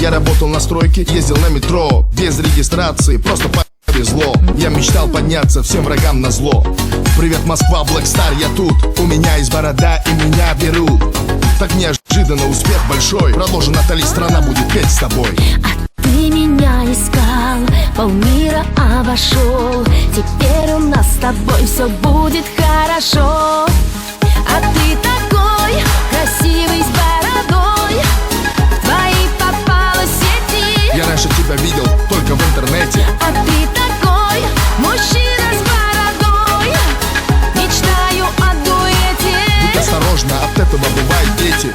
Я работал на стройке, ездил на метро, без регистрации, просто повезло. Я мечтал подняться всем врагам назло. Привет, Москва, Black Star, я тут. У меня есть борода и меня берут. Так неожиданно успех большой. Продолжи, Натали, страна будет петь с тобой. А ты меня искал, полмира обошел. Теперь у нас с тобой все будет хорошо. А ты такой красивый с бородой, в твои попала сети. Я раньше тебя видел только в интернете. А ты такой мужчина с бородой, мечтаю о дуэте. Будь осторожна, от этого бывают дети.